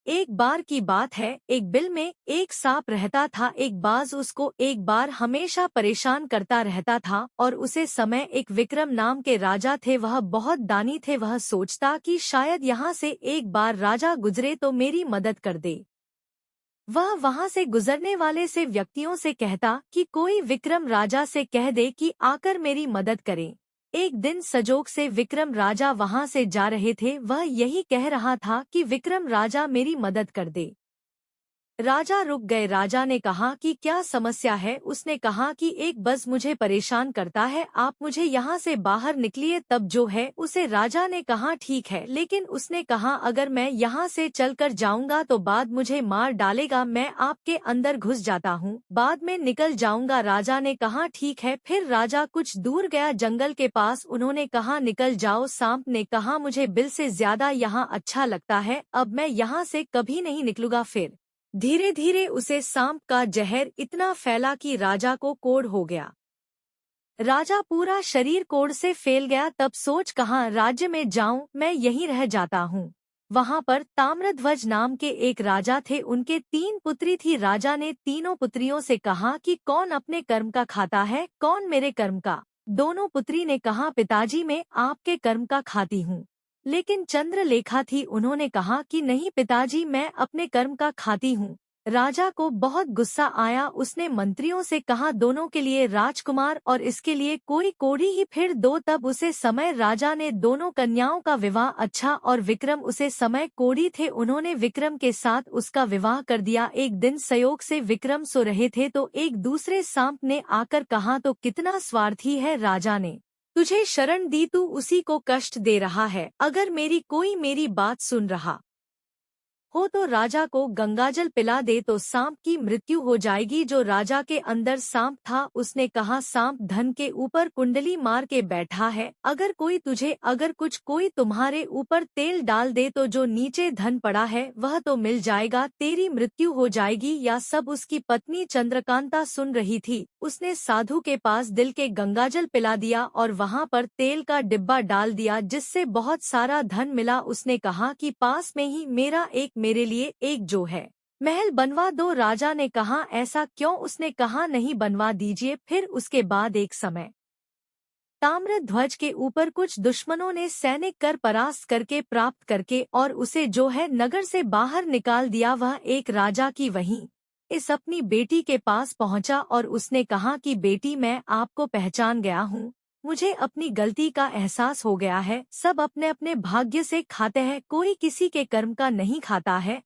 एक बार की बात है, एक बिल में एक सांप रहता था। एक बाज उसको एक बार हमेशा परेशान करता रहता था और उसे समय एक विक्रम नाम के राजा थे। वह बहुत दानी थे। वह सोचता कि शायद यहाँ से एक बार राजा गुजरे तो मेरी मदद कर दे। वह वहां से गुजरने वाले से व्यक्तियों से कहता कि कोई विक्रम राजा से कह दे कि आकर मेरी मदद करें। एक दिन संजोग से विक्रम राजा वहां से जा रहे थे। वह यही कह रहा था कि विक्रम राजा मेरी मदद कर दे। राजा रुक गए। राजा ने कहा कि क्या समस्या है। उसने कहा कि एक बस मुझे परेशान करता है, आप मुझे यहाँ से बाहर निकलिए तब जो है उसे। राजा ने कहा ठीक है, लेकिन उसने कहा अगर मैं यहाँ से चलकर जाऊंगा तो बाद मुझे मार डालेगा। मैं आपके अंदर घुस जाता हूँ, बाद में निकल जाऊंगा। राजा ने कहा ठीक है। फिर राजा कुछ दूर गया जंगल के पास। उन्होंने कहा निकल जाओ। सांप ने कहा मुझे बिल से ज्यादा यहाँ अच्छा लगता है, अब मैं यहाँ से कभी नहीं निकलूंगा। फिर धीरे धीरे उसे सांप का जहर इतना फैला कि राजा को कोढ़ हो गया। राजा पूरा शरीर कोढ़ से फैल गया। तब सोच कहाँ राज्य में जाऊं, मैं यहीं रह जाता हूँ। वहां पर ताम्रध्वज नाम के एक राजा थे। उनके 3 पुत्री थी। राजा ने तीनों पुत्रियों से कहा कि कौन अपने कर्म का खाता है, कौन मेरे कर्म का। दोनों पुत्री ने कहा पिताजी मैं आपके कर्म का खाती हूँ। लेकिन चंद्रलेखा थी, उन्होंने कहा कि नहीं पिताजी मैं अपने कर्म का खाती हूँ। राजा को बहुत गुस्सा आया। उसने मंत्रियों से कहा दोनों के लिए राजकुमार और इसके लिए कोई कोढ़ी ही फिर दो। तब उसे समय राजा ने दोनों कन्याओं का विवाह अच्छा और विक्रम उसे समय कोढ़ी थे, उन्होंने विक्रम के साथ उसका विवाह कर दिया। एक दिन संयोग से विक्रम सो रहे थे तो एक दूसरे सांप ने आकर कहा तो कितना स्वार्थी है राजा ने तुझे शरण दी, तू उसी को कष्ट दे रहा है। अगर मेरी बात सुन रहा हो तो राजा को गंगाजल पिला दे तो सांप की मृत्यु हो जाएगी। जो राजा के अंदर सांप था उसने कहा सांप धन के ऊपर कुंडली मार के बैठा है। अगर कोई तुम्हारे ऊपर तेल डाल दे तो जो नीचे धन पड़ा है वह तो मिल जाएगा, तेरी मृत्यु हो जाएगी। या सब उसकी पत्नी चंद्रकांता सुन रही थी। उसने साधु के पास दिल के गंगाजल पिला दिया और वहां पर तेल का डिब्बा डाल दिया जिससे बहुत सारा धन मिला। उसने कहा कि पास में ही मेरे लिए एक जो है महल बनवा दो। राजा ने कहा ऐसा क्यों। उसने कहा नहीं बनवा दीजिए। फिर उसके बाद एक समय ताम्रध्वज के ऊपर कुछ दुश्मनों ने सैनिक कर परास्त करके प्राप्त करके और उसे जो है नगर से बाहर निकाल दिया। वह एक राजा की वहीं इस अपनी बेटी के पास पहुंचा और उसने कहा कि बेटी मैं आपको पहचान गया हूँ, मुझे अपनी गलती का एहसास हो गया है। सब अपने अपने भाग्य से खाते हैं, कोई किसी के कर्म का नहीं खाता है।